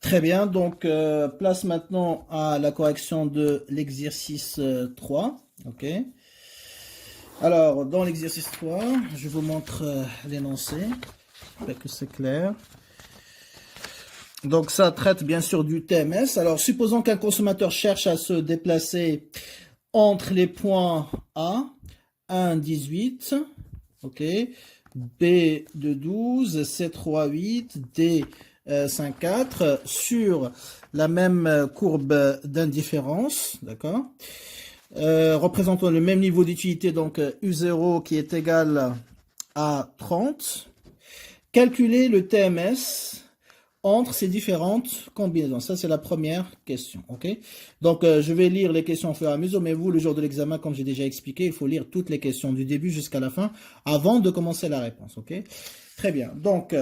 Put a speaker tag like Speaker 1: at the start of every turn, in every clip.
Speaker 1: Très bien, donc place maintenant à la correction de l'exercice 3. Ok. Alors, dans l'exercice 3, je vous montre l'énoncé, j'espère que c'est clair. Donc ça traite bien sûr du TMS. Alors, supposons qu'un consommateur cherche à se déplacer entre les points A, 1, 18, ok, B de 12, C 3, 8, D 5, 4, sur la même courbe d'indifférence, d'accord, représentant le même niveau d'utilité, donc U0 qui est égal à 30. Calculer le TMS entre ces différentes combinaisons. Ça, c'est la première question. Ok. Donc, je vais lire les questions au fur et à mesure, mais vous, le jour de l'examen, comme j'ai déjà expliqué, il faut lire toutes les questions du début jusqu'à la fin avant de commencer la réponse. Ok. Très bien. Donc,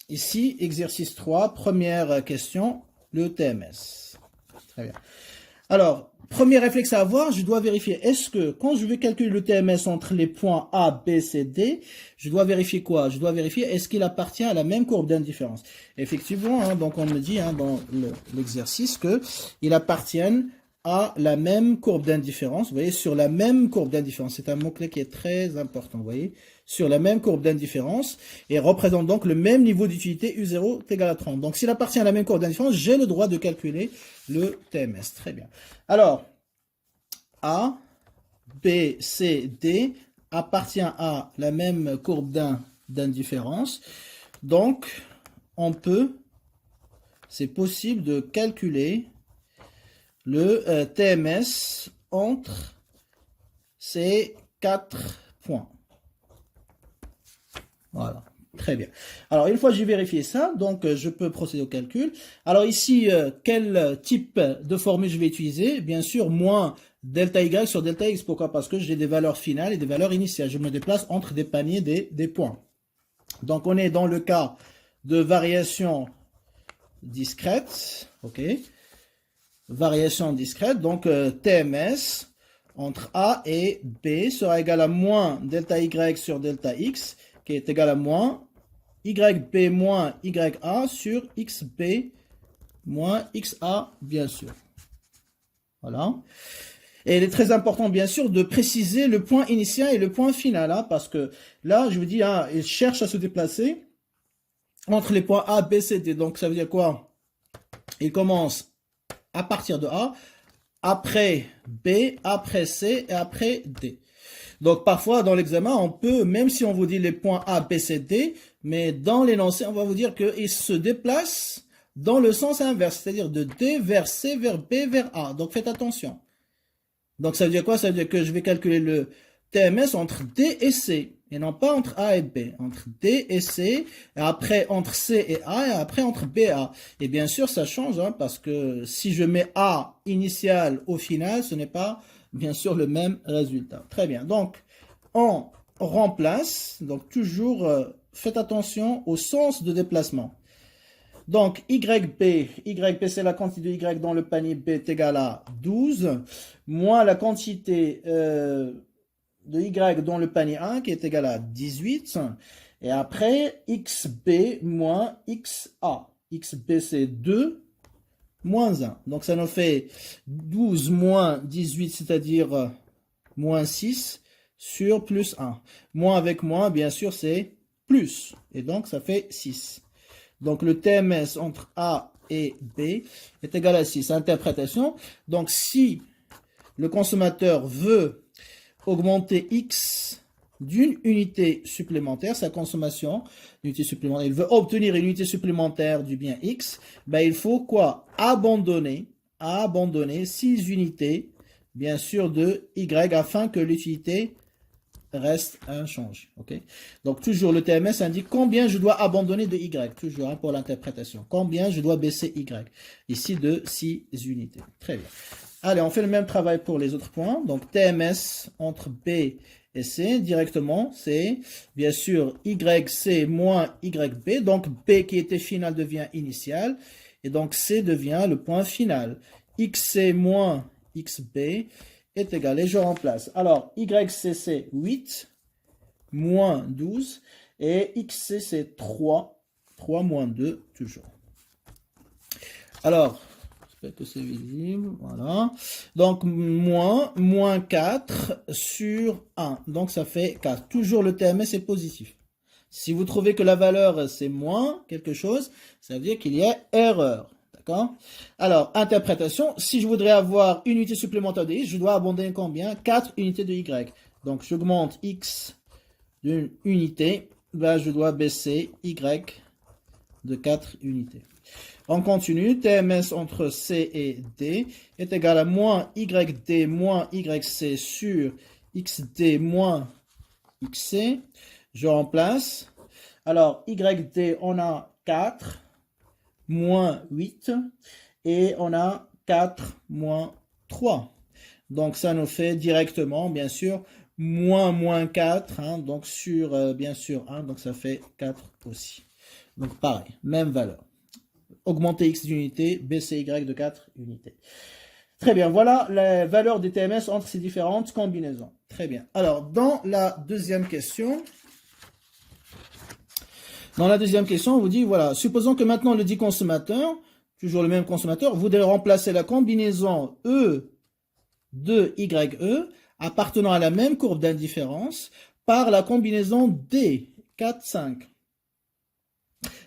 Speaker 1: ici, exercice 3, première question, le TMS. Très bien. Alors, premier réflexe à avoir, je dois vérifier, est-ce que quand je vais calculer le TMS entre les points A, B, C, D, je dois vérifier quoi? Je dois vérifier, est-ce qu'il appartient à la même courbe d'indifférence? Effectivement, hein, donc on me dit dans l'exercice qu'ils appartiennent à la même courbe d'indifférence. Vous voyez, sur la même courbe d'indifférence. C'est un mot-clé qui est très important, vous voyez, sur la même courbe d'indifférence et représente donc le même niveau d'utilité U0 est égal à 30. Donc, s'il appartient à la même courbe d'indifférence, j'ai le droit de calculer le TMS. Très bien. Alors, A, B, C, D appartient à la même courbe d'indifférence. Donc, on peut, c'est possible de calculer le TMS entre ces 4 points. Voilà, très bien. Alors, une fois que j'ai vérifié ça, donc je peux procéder au calcul. Alors ici, quel type de formule je vais utiliser? Bien sûr, moins delta Y sur delta X. Pourquoi? Parce que j'ai des valeurs finales et des valeurs initiales. Je me déplace entre des paniers des points. Donc, on est dans le cas de variation discrète. OK. Variation discrète. Donc, TMS entre A et B sera égal à moins delta Y sur delta X, qui est égal à moins YB moins YA sur XB moins XA, bien sûr. Voilà. Et il est très important, bien sûr, de préciser le point initial et le point final, hein, parce que là, je vous dis, hein, il cherche à se déplacer entre les points A, B, C, D. Donc, ça veut dire quoi? Il commence à partir de A, après B, après C et après D. Donc, parfois, dans l'examen, on peut, même si on vous dit les points A, B, C, D, mais dans l'énoncé, on va vous dire qu'il se déplace dans le sens inverse, c'est-à-dire de D vers C, vers B, vers A. Donc, faites attention. Donc, ça veut dire quoi? Ça veut dire que je vais calculer le TMS entre D et C, et non pas entre A et B. Entre D et C, et après entre C et A, et après entre B et A. Et bien sûr, ça change, hein, parce que si je mets A initial au final, ce n'est pas, bien sûr, le même résultat. Très bien. Donc, on remplace, donc toujours, faites attention au sens de déplacement. Donc, YB c'est la quantité de Y dans le panier B est égale à 12, moins la quantité de Y dans le panier 1 qui est égale à 18. Et après, XB moins XA. XB c'est 2 moins 1. Donc, ça nous fait 12 moins 18, c'est-à-dire moins 6 sur plus 1. Moins avec moins, bien sûr, c'est plus. Et donc, ça fait 6. Donc, le TMS entre A et B est égal à 6. Interprétation. Donc, si le consommateur veut augmenter X d'une unité supplémentaire, sa consommation d'unité supplémentaire, il veut obtenir une unité supplémentaire du bien X, ben, il faut quoi? Abandonner 6 unités, bien sûr, de Y afin que l'utilité reste inchangée. Okay? Donc, toujours le TMS indique combien je dois abandonner de Y, toujours, hein, pour l'interprétation. Combien je dois baisser Y. Ici, de 6 unités. Très bien. Allez, on fait le même travail pour les autres points. Donc, TMS entre B et C, directement, c'est bien sûr YC moins YB. Donc, B qui était final devient initial. Et donc, C devient le point final. XC moins XB est égal. Et je remplace. Alors, YC c'est 8, moins 12. Et XC c'est 3. 3 moins 2, toujours. Alors, j'espère que c'est visible, voilà. Donc, moins 4 sur 1. Donc, ça fait 4. Toujours le TMS est positif. Si vous trouvez que la valeur, c'est moins quelque chose, ça veut dire qu'il y a erreur. D'accord? Alors, interprétation. Si je voudrais avoir une unité supplémentaire de x, je dois abandonner combien? 4 unités de y. Donc, j'augmente x d'une unité. Ben, je dois baisser y de 4 unités. On continue, TMS entre C et D est égal à moins YD moins YC sur XD moins XC. Je remplace. Alors, YD, on a 4 moins 8 et on a 4 moins 3. Donc, ça nous fait directement, bien sûr, moins 4, hein, donc sur, bien sûr, 1, donc ça fait 4 aussi. Donc, pareil, même valeur. Augmenter x d'unité, baisser y de 4 unités. Très bien, voilà la valeur des TMS entre ces différentes combinaisons. Très bien. Alors, dans la deuxième question, on vous dit, voilà, supposons que maintenant le dit consommateur, toujours le même consommateur, voudrait remplacer la combinaison E de YE appartenant à la même courbe d'indifférence par la combinaison D, 4, 5.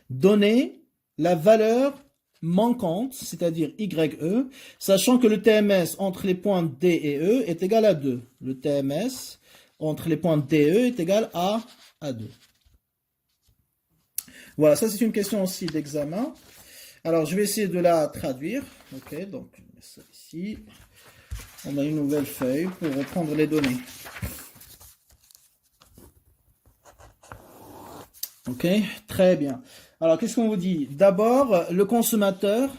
Speaker 1: Donner la valeur manquante, c'est-à-dire YE, sachant que le TMS entre les points D et E est égal à 2. Le TMS entre les points D et E est égal à 2. Voilà, ça c'est une question aussi d'examen. Alors, je vais essayer de la traduire. Ok, donc, je mets ça ici. On a une nouvelle feuille pour reprendre les données. Ok, très bien. Alors, qu'est-ce qu'on vous dit? D'abord, le consommateur,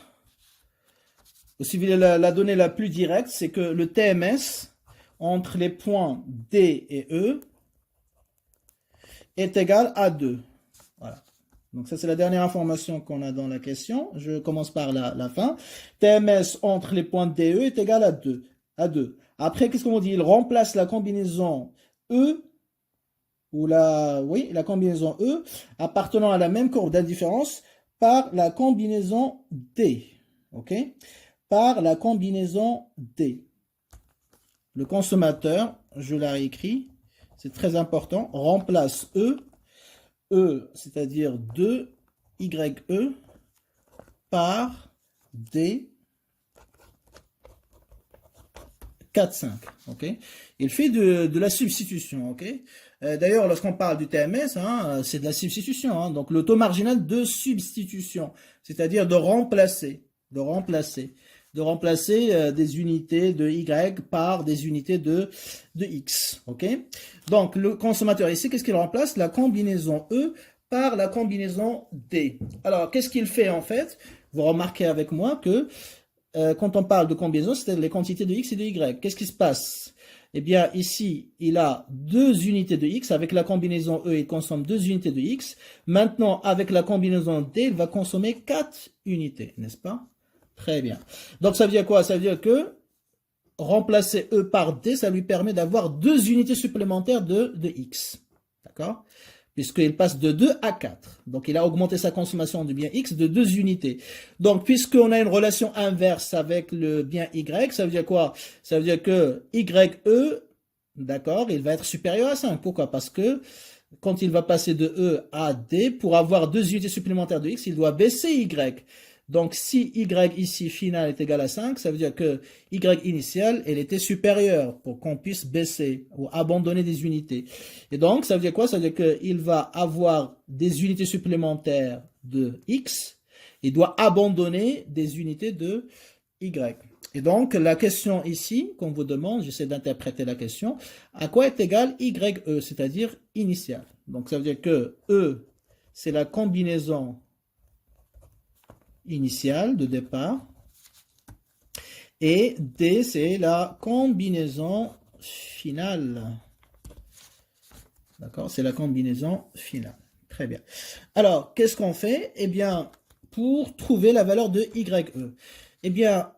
Speaker 1: si vous voulez la donnée la plus directe, c'est que le TMS entre les points D et E est égal à 2. Voilà. Donc, ça, c'est la dernière information qu'on a dans la question. Je commence par la fin. TMS entre les points D et E est égal à 2. Après, qu'est-ce qu'on dit? Il remplace la combinaison E ou la combinaison E appartenant à la même courbe d'indifférence par la combinaison D. Ok? Par la combinaison D. Le consommateur, je la réécris, c'est très important, remplace E, c'est-à-dire 2 YE par D 4, 5. Ok? Il fait de la substitution. Ok? D'ailleurs, lorsqu'on parle du TMS, hein, c'est de la substitution. Hein, donc, le taux marginal de substitution, c'est-à-dire de remplacer des unités de Y par des unités de X. Ok? Donc, le consommateur ici, qu'est-ce qu'il remplace? La combinaison E par la combinaison D. Alors, qu'est-ce qu'il fait en fait? Vous remarquez avec moi que quand on parle de combinaison, c'est les quantités de X et de Y. Qu'est-ce qui se passe? Eh bien, ici, il a 2 unités de X. Avec la combinaison E, il consomme 2 unités de X. Maintenant, avec la combinaison D, il va consommer 4 unités, n'est-ce pas? Très bien. Donc, ça veut dire quoi? Ça veut dire que remplacer E par D, ça lui permet d'avoir 2 unités supplémentaires de X. D'accord? Puisqu'il passe de 2 à 4. Donc, il a augmenté sa consommation du bien X de 2 unités. Donc, puisqu'on a une relation inverse avec le bien Y, ça veut dire quoi? Ça veut dire que YE, d'accord, il va être supérieur à 5. Pourquoi? Parce que quand il va passer de E à D, pour avoir 2 unités supplémentaires de X, il doit baisser Y. Donc, si Y ici final est égal à 5, ça veut dire que Y initial, elle était supérieure pour qu'on puisse baisser ou abandonner des unités. Et donc, ça veut dire quoi? Ça veut dire qu'il va avoir des unités supplémentaires de X et doit abandonner des unités de Y. Et donc, la question ici, qu'on vous demande, j'essaie d'interpréter la question, à quoi est égal YE, c'est-à-dire initial. Donc, ça veut dire que E, c'est la combinaison initiale de départ et D, c'est la combinaison finale. D'accord? C'est la combinaison finale. Très bien. Alors, qu'est-ce qu'on fait? Eh bien, pour trouver la valeur de YE, eh bien,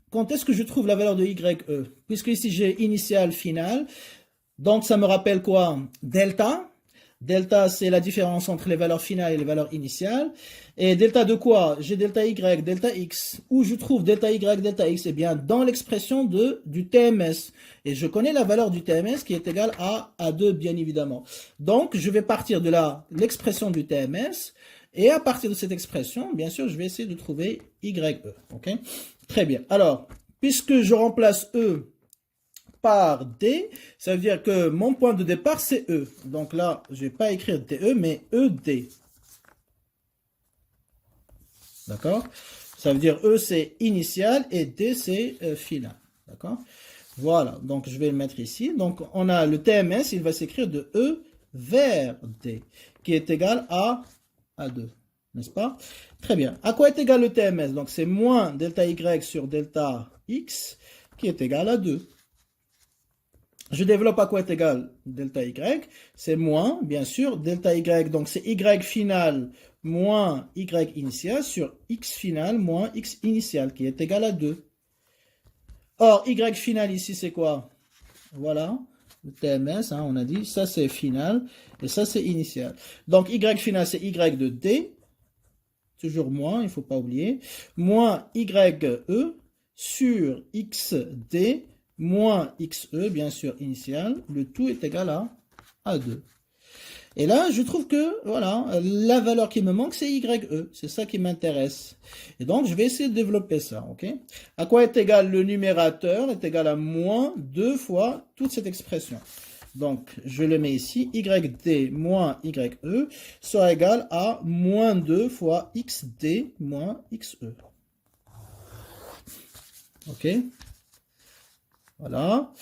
Speaker 1: quand est-ce que je trouve la valeur de YE? Puisque ici, j'ai initial, final. Donc, ça me rappelle quoi? Delta. Delta, c'est la différence entre les valeurs finales et les valeurs initiales. Et delta de quoi? J'ai delta y, delta x. Où je trouve delta y, delta x? Eh bien, dans l'expression du TMS. Et je connais la valeur du TMS qui est égale à A2, bien évidemment. Donc, je vais partir de l'expression du TMS. Et à partir de cette expression, bien sûr, je vais essayer de trouver YE. Ok? Très bien. Alors, puisque je remplace E par D, ça veut dire que mon point de départ, c'est E. Donc là, je ne vais pas écrire DE, mais ED. D'accord? Ça veut dire E, c'est initial et D, c'est final. D'accord? Voilà. Donc, je vais le mettre ici. Donc, on a le TMS, il va s'écrire de E vers D, qui est égal à A2. N'est-ce pas? Très bien. À quoi est égal le TMS? Donc, c'est moins delta Y sur delta X, qui est égal à 2. Je développe à quoi est égal delta Y. C'est moins, bien sûr, delta Y. Donc, c'est Y final moins Y initial sur X final moins X initial, qui est égal à 2. Or, Y final ici, c'est quoi? Voilà, le TMS, hein, on a dit, ça c'est final, et ça c'est initial. Donc, Y final, c'est Y de D, toujours moins, il ne faut pas oublier, moins YE sur XD, moins XE, bien sûr, initial, le tout est égal à A2. Et là, je trouve que, voilà, la valeur qui me manque, c'est YE. C'est ça qui m'intéresse. Et donc, je vais essayer de développer ça, ok? À quoi est égal le numérateur? Est égal à moins 2 fois toute cette expression. Donc, je le mets ici. YD moins YE sera égal à moins 2 fois XD moins XE. Ok? Voilà.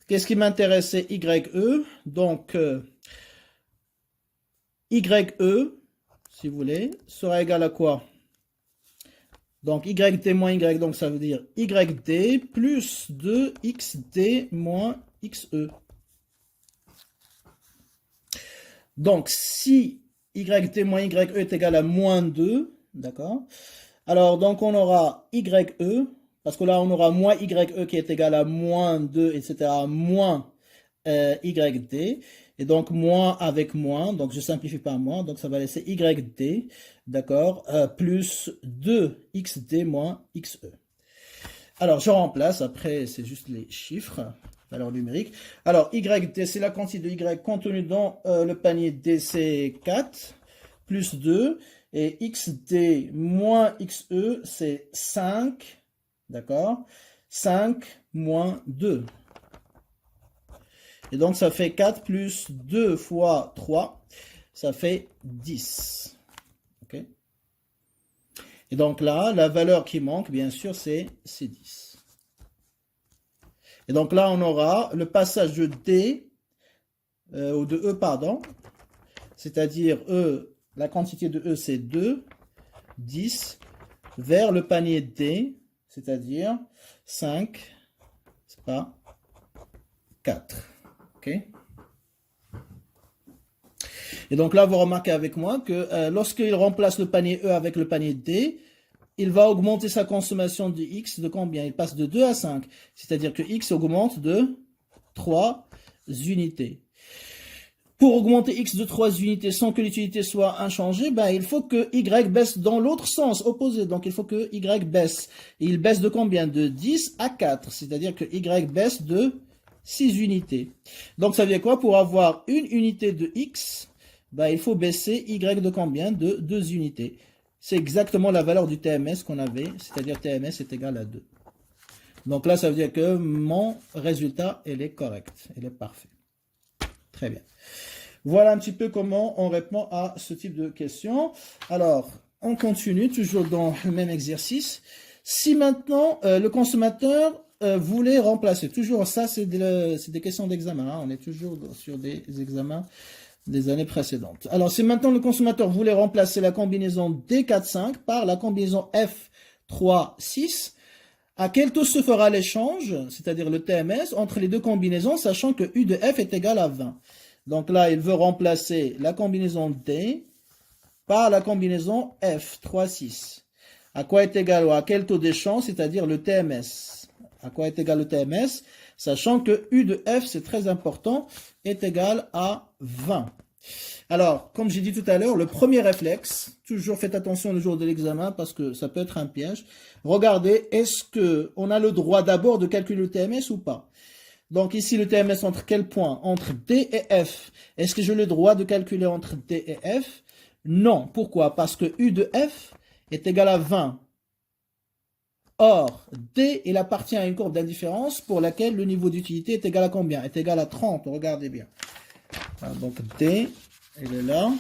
Speaker 1: Qu'est-ce qui m'intéresse? C'est YE. Donc, YE, si vous voulez, sera égal à quoi? Donc, YD moins Y, donc ça veut dire YD plus 2XD moins XE. Donc, si YD moins YE est égal à moins 2, d'accord? Alors, donc, on aura YE, parce que là, on aura moins YE qui est égal à moins 2, etc., moins YD. Et donc, moins avec moins, donc je simplifie par moins, donc ça va laisser YD, d'accord, plus 2XD moins XE. Alors, je remplace, après, c'est juste les chiffres, valeur numérique. Alors, YD, c'est la quantité de Y contenue dans le panier D, c'est 4, plus 2, et XD moins XE, c'est 5, d'accord, 5 moins 2. Et donc, ça fait 4 plus 2 fois 3, ça fait 10. OK? Et donc là, la valeur qui manque, bien sûr, c'est 10. Et donc là, on aura le passage de D, ou de E, pardon, c'est-à-dire E, la quantité de E, c'est 2, 10, vers le panier D, c'est-à-dire 5, c'est pas 4. OK? Et donc là, vous remarquez avec moi que lorsqu'il remplace le panier E avec le panier D, il va augmenter sa consommation de X de combien? Il passe de 2 à 5. C'est-à-dire que X augmente de 3 unités. Pour augmenter X de 3 unités sans que l'utilité soit inchangée, ben, il faut que Y baisse dans l'autre sens, opposé. Donc, il faut que Y baisse. Et il baisse de combien? De 10 à 4. C'est-à-dire que Y baisse de 6 unités. Donc, ça veut dire quoi? Pour avoir une unité de X, ben, il faut baisser Y de combien? De 2 unités. C'est exactement la valeur du TMS qu'on avait, c'est-à-dire TMS est égal à 2. Donc là, ça veut dire que mon résultat, il est correct, il est parfait. Très bien. Voilà un petit peu comment on répond à ce type de questions. Alors, on continue, toujours dans le même exercice. Si maintenant, le consommateur voulait remplacer, toujours ça, c'est des questions d'examen, hein, on est toujours sur des examens des années précédentes. Alors, si maintenant le consommateur voulait remplacer la combinaison D4-5 par la combinaison F3-6, à quel taux se fera l'échange, c'est-à-dire le TMS, entre les deux combinaisons, sachant que U de F est égal à 20. Donc là, il veut remplacer la combinaison D par la combinaison F3-6. À quoi est égal ou à quel taux d'échange, c'est-à-dire le TMS? À quoi est égal le TMS? Sachant que U de F, c'est très important, est égal à 20. Alors, comme j'ai dit tout à l'heure, le premier réflexe, toujours faites attention le jour de l'examen parce que ça peut être un piège. Regardez, est-ce que on a le droit d'abord de calculer le TMS ou pas? Donc ici, le TMS entre quel point? Entre D et F. Est-ce que j'ai le droit de calculer entre D et F? Non. Pourquoi? Parce que U de F est égal à 20. Or, D, il appartient à une courbe d'indifférence pour laquelle le niveau d'utilité est égal à combien? Est égal à 30. Regardez bien. Voilà, donc D, il est là.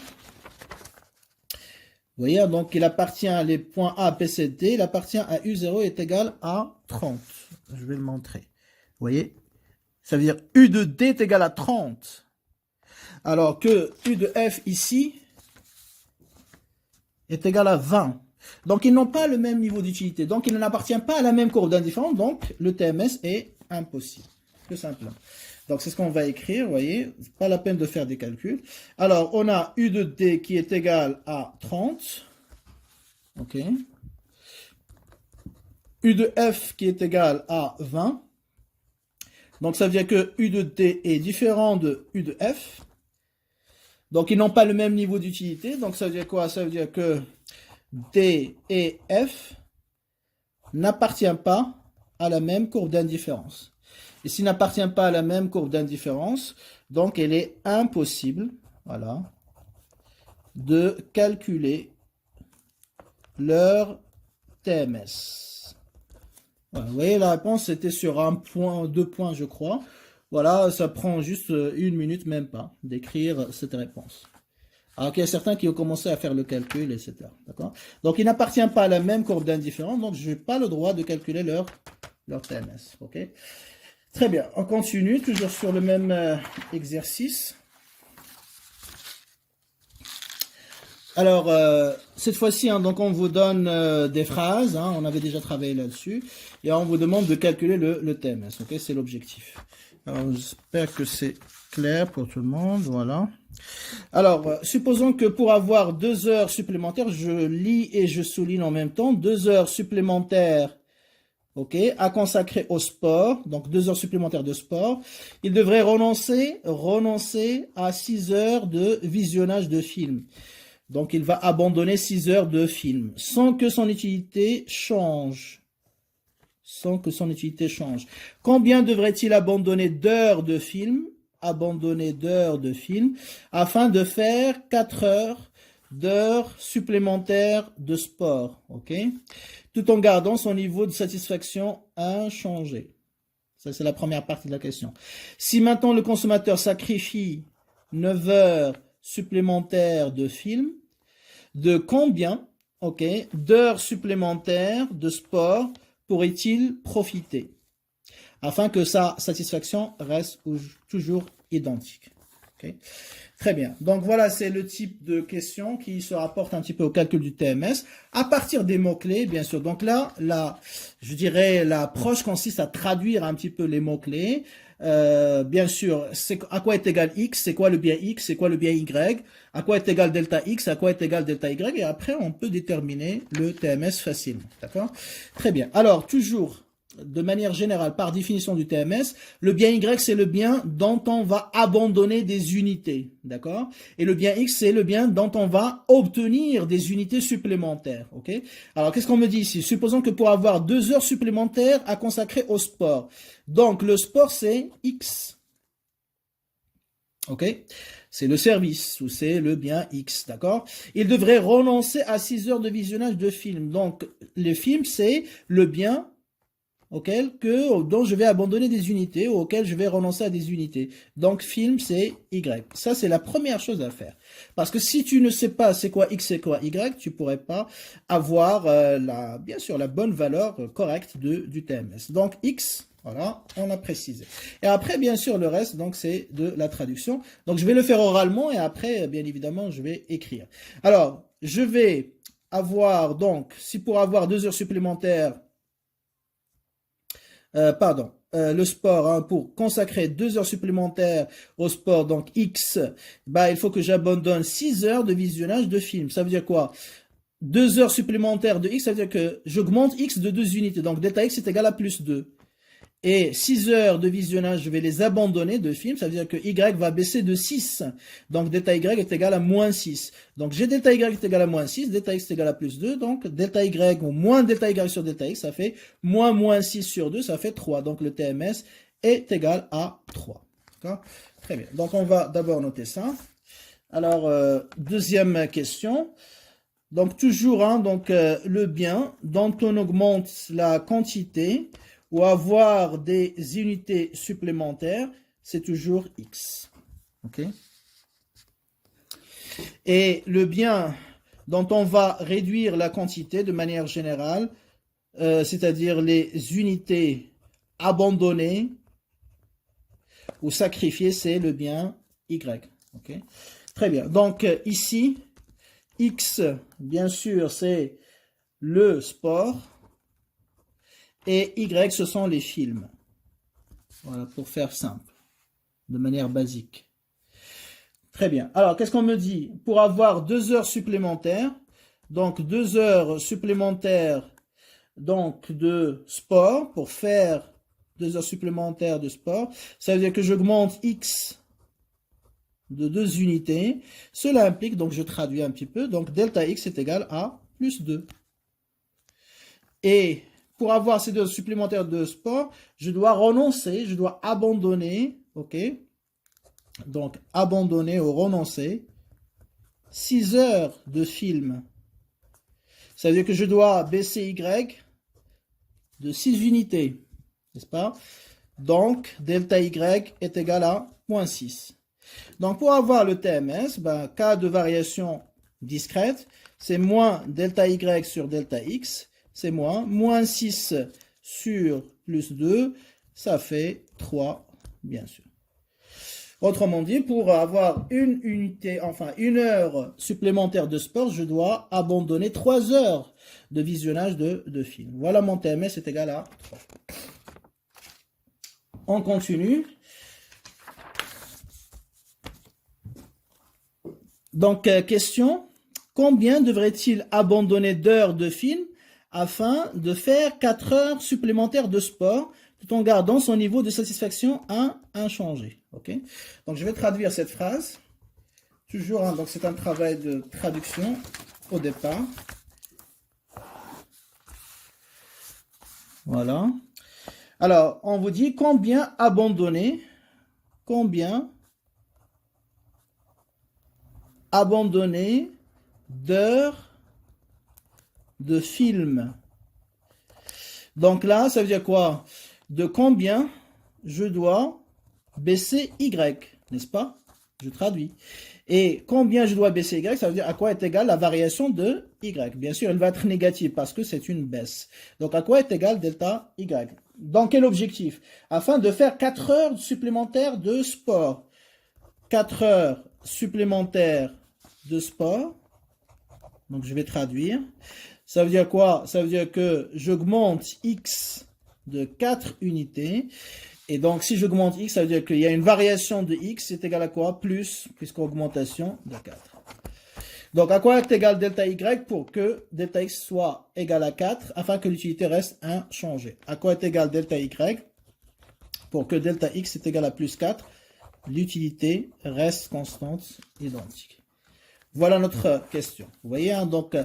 Speaker 1: Vous voyez, donc il appartient à les points A, B, C, D. Il appartient à U0 est égal à 30. Je vais le montrer. Vous voyez? Ça veut dire U de D est égal à 30. Alors que U de F ici est égal à 20. Donc ils n'ont pas le même niveau d'utilité. Donc il n'appartient pas à la même courbe d'indifférence. Donc le TMS est impossible. Tout simplement. Donc c'est ce qu'on va écrire, vous voyez. Pas la peine de faire des calculs. Alors on a U de D qui est égal à 30. OK. U de F qui est égal à 20. Donc ça veut dire que U de D est différent de U de F. Donc ils n'ont pas le même niveau d'utilité. Donc ça veut dire quoi? Ça veut dire que D et F n'appartiennent pas à la même courbe d'indifférence. Et s'il n'appartient pas à la même courbe d'indifférence, donc il est impossible, voilà, de calculer leur TMS. Voilà, vous voyez, la réponse était sur un point, 2 points, je crois. Voilà, ça prend juste 1 minute, même pas, d'écrire cette réponse. Alors qu'il y a certains qui ont commencé à faire le calcul, etc. D'accord? Donc, il n'appartient pas à la même courbe d'indifférence, donc je n'ai pas le droit de calculer leur TMS. OK? Très bien, on continue, toujours sur le même exercice. Alors, cette fois-ci, hein, donc on vous donne des phrases, hein, on avait déjà travaillé là-dessus, et on vous demande de calculer le TMS, ok? C'est l'objectif. Alors, j'espère que c'est clair pour tout le monde, voilà. Alors, supposons que pour avoir 2 heures supplémentaires, je lis et je souligne en même temps, 2 heures supplémentaires, ok, à consacrer au sport, donc 2 heures supplémentaires de sport, il devrait renoncer à 6 heures de visionnage de films. Donc, il va abandonner 6 heures de film sans que son utilité change. Sans que son utilité change. Combien devrait-il abandonner d'heures de film? Abandonner d'heures de film afin de faire 4 heures d'heures supplémentaires de sport. OK? Tout en gardant son niveau de satisfaction inchangé. Ça, c'est la première partie de la question. Si maintenant le consommateur sacrifie 9 heures supplémentaires de film, de combien, ok, d'heures supplémentaires de sport pourrait-il profiter afin que sa satisfaction reste toujours identique. Okay. Très bien. Donc voilà, c'est le type de question qui se rapporte un petit peu au calcul du TMS à partir des mots-clés, bien sûr. Donc là, je dirais, l'approche consiste à traduire un petit peu les mots-clés. Bien sûr, à quoi est égal X, c'est quoi le bien X, c'est quoi le bien Y, à quoi est égal delta X, à quoi est égal delta Y, et après on peut déterminer le TMS facilement. D'accord? Très bien. Alors, toujours, de manière générale, par définition du TMS, le bien Y, c'est le bien dont on va abandonner des unités, d'accord? Et le bien X, c'est le bien dont on va obtenir des unités supplémentaires, ok? Alors, qu'est-ce qu'on me dit ici? Supposons que pour avoir 2 heures supplémentaires à consacrer au sport, donc le sport, c'est X, ok? C'est le service, ou c'est le bien X, d'accord? Il devrait renoncer à 6 heures de visionnage de films. Donc, le film, c'est le bien dont je vais abandonner des unités, ou auquel je vais renoncer à des unités. Donc, film, c'est Y. Ça, c'est la première chose à faire. Parce que si tu ne sais pas c'est quoi X, c'est quoi Y, tu pourrais pas avoir, bien sûr, la bonne valeur correcte du TMS. Donc, X, voilà, on a précisé. Et après, bien sûr, le reste, donc, c'est de la traduction. Donc, je vais le faire oralement, et après, bien évidemment, je vais écrire. Alors, je vais avoir, donc, si pour avoir 2 heures supplémentaires, le sport, hein, pour consacrer 2 heures supplémentaires au sport, donc X, il faut que j'abandonne 6 heures de visionnage de films. Ça veut dire quoi? 2 heures supplémentaires de X, ça veut dire que j'augmente X de 2 unités. Donc delta X est égal à plus 2. Et 6 heures de visionnage, je vais les abandonner de films, ça veut dire que Y va baisser de 6. Donc delta Y est égal à moins 6. Donc j'ai delta Y est égal à moins 6, delta X est égal à plus 2, donc delta Y ou moins delta Y sur delta X, ça fait moins 6 sur 2, ça fait 3. Donc le TMS est égal à 3. D'accord? Très bien. Donc on va d'abord noter ça. Alors, deuxième question. Donc toujours, hein, le bien dont on augmente la quantité ou avoir des unités supplémentaires, c'est toujours X. Ok? Et le bien dont on va réduire la quantité de manière générale, c'est-à-dire les unités abandonnées ou sacrifiées, c'est le bien Y. Ok? Très bien. Donc ici, X, bien sûr, c'est le sport. Et Y, ce sont les films. Voilà, pour faire simple, de manière basique. Très bien. Alors, qu'est-ce qu'on me dit? Pour avoir 2 heures supplémentaires, donc 2 heures supplémentaires donc, de sport, pour faire 2 heures supplémentaires de sport, ça veut dire que j'augmente X de 2 unités. Cela implique, donc je traduis un petit peu, donc delta X est égal à plus 2. Et pour avoir ces 2 heures supplémentaires de sport, je dois renoncer, je dois abandonner, ok? Donc, abandonner ou renoncer 6 heures de film. Ça veut dire que je dois baisser Y de 6 unités, n'est-ce pas? Donc, delta Y est égal à moins 6. Donc, pour avoir le TMS, cas de variation discrète, c'est moins delta Y sur delta X, c'est moins 6 sur plus 2, ça fait 3, bien sûr. Autrement dit, pour avoir une unité, enfin 1 heure supplémentaire de sport, je dois abandonner 3 heures de visionnage de film. Voilà, mon TMS est égal à 3. On continue. Donc, question, combien devrait-il abandonner d'heures de film afin de faire 4 heures supplémentaires de sport tout en gardant son niveau de satisfaction inchangé? Okay? Donc, je vais traduire cette phrase. Toujours, hein, donc c'est un travail de traduction au départ. Voilà. Alors, on vous dit combien abandonner d'heures de film. Donc là, ça veut dire quoi? De combien je dois baisser Y, n'est-ce pas? Je traduis. Et combien je dois baisser Y, ça veut dire à quoi est égale la variation de Y. Bien sûr, elle va être négative parce que c'est une baisse. Donc à quoi est égal delta Y? Dans quel objectif? Afin de faire 4 heures supplémentaires de sport. 4 heures supplémentaires de sport. Donc je vais traduire. Ça veut dire quoi? Ça veut dire que j'augmente X de 4 unités. Et donc si j'augmente X, ça veut dire qu'il y a une variation de X, c'est égal à quoi? Plus, puisqu'augmentation de 4. Donc à quoi est égal delta Y pour que delta X soit égal à 4 afin que l'utilité reste inchangée? À quoi est égal delta Y pour que delta X est égal à plus 4? L'utilité reste constante, identique. Voilà notre question. Vous voyez, hein, donc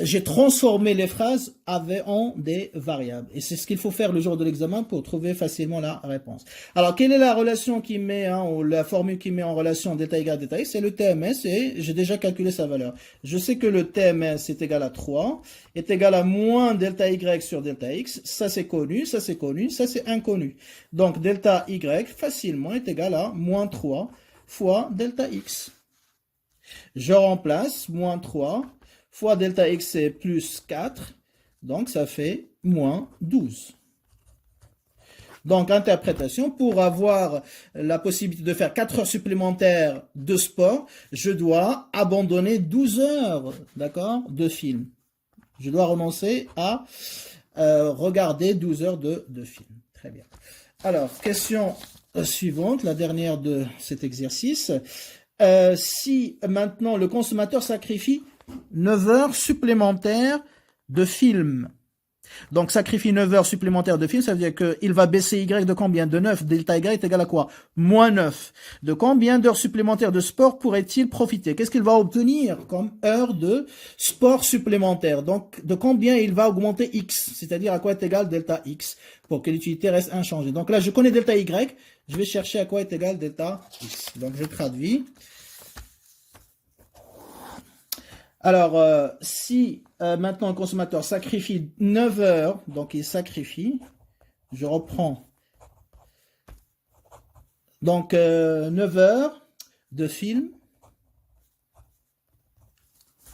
Speaker 1: j'ai transformé les phrases en des variables. Et c'est ce qu'il faut faire le jour de l'examen pour trouver facilement la réponse. Alors, quelle est la relation qui met, hein, ou la formule qui met en relation delta Y delta X? C'est le TMS et j'ai déjà calculé sa valeur. Je sais que le TMS est égal à 3, est égal à moins delta Y sur delta X. Ça c'est connu, ça c'est connu, ça c'est inconnu. Donc, delta Y facilement est égal à moins 3 fois delta X. Je remplace moins 3 fois delta X c'est plus 4, donc ça fait moins 12. Donc, interprétation, pour avoir la possibilité de faire 4 heures supplémentaires de sport, je dois abandonner 12 heures, d'accord, de film. Je dois renoncer à regarder 12 heures de film. Très bien. Alors, question suivante, la dernière de cet exercice. Si maintenant le consommateur sacrifie 9 heures supplémentaires de film, Donc, sacrifie 9 heures supplémentaires de film, ça veut dire qu'il va baisser Y de combien? De 9. Delta Y est égal à quoi? Moins 9. De combien d'heures supplémentaires de sport pourrait-il profiter? Qu'est-ce qu'il va obtenir comme heure de sport supplémentaire? Donc, de combien il va augmenter X? C'est-à-dire à quoi est égal delta X pour que l'utilité reste inchangée. Donc là, je connais delta Y. Je vais chercher à quoi est égal delta X. Donc, je traduis. Alors, si maintenant un consommateur sacrifie 9 heures, donc il sacrifie, je reprends, donc 9 heures de film,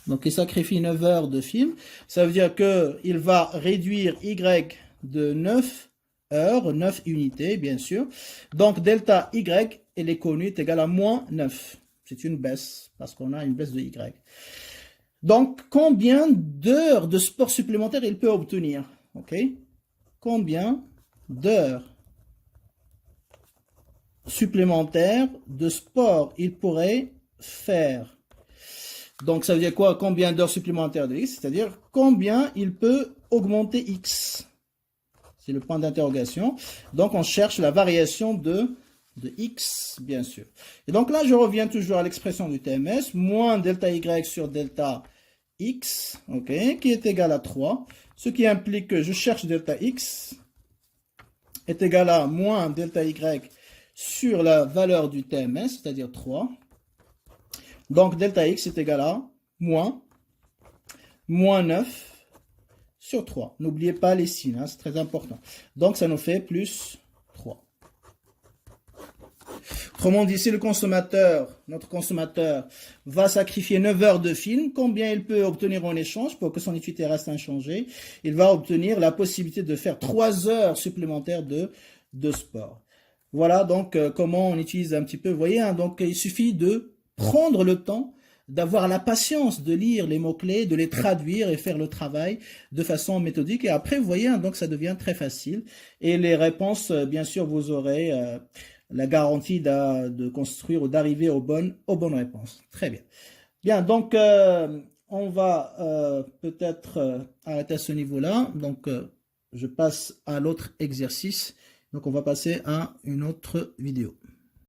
Speaker 1: donc il sacrifie 9 heures de film, ça veut dire qu'il va réduire Y de 9 heures, 9 unités bien sûr, donc delta Y, elle est connue, est égal à moins 9, c'est une baisse, parce qu'on a une baisse de Y. Donc, combien d'heures de sport supplémentaire il peut obtenir? Ok? Combien d'heures supplémentaires de sport il pourrait faire? Donc, ça veut dire quoi? Combien d'heures supplémentaires de X? C'est-à-dire combien il peut augmenter X? C'est le point d'interrogation. Donc, on cherche la variation de X, bien sûr. Et donc là, je reviens toujours à l'expression du TMS, moins delta Y sur delta X, ok, qui est égal à 3, ce qui implique que je cherche delta X est égal à moins delta Y sur la valeur du TMS, c'est-à-dire 3. Donc, delta X est égal à moins 9 sur 3. N'oubliez pas les signes, hein, c'est très important. Donc, ça nous fait plus 3. Autrement dit, si le consommateur, notre consommateur, va sacrifier 9 heures de film, combien il peut obtenir en échange pour que son utilité reste inchangée? Il va obtenir la possibilité de faire 3 heures supplémentaires de sport. Voilà donc comment on utilise un petit peu. Vous voyez, hein, donc il suffit de prendre le temps, d'avoir la patience de lire les mots-clés, de les traduire et faire le travail de façon méthodique. Et après, vous voyez, hein, donc ça devient très facile. Et les réponses, bien sûr, vous aurez la garantie de construire ou d'arriver aux bonnes réponses. Très bien. Bien, donc on va peut-être arrêter à ce niveau-là. Donc je passe à l'autre exercice. Donc on va passer à une autre vidéo.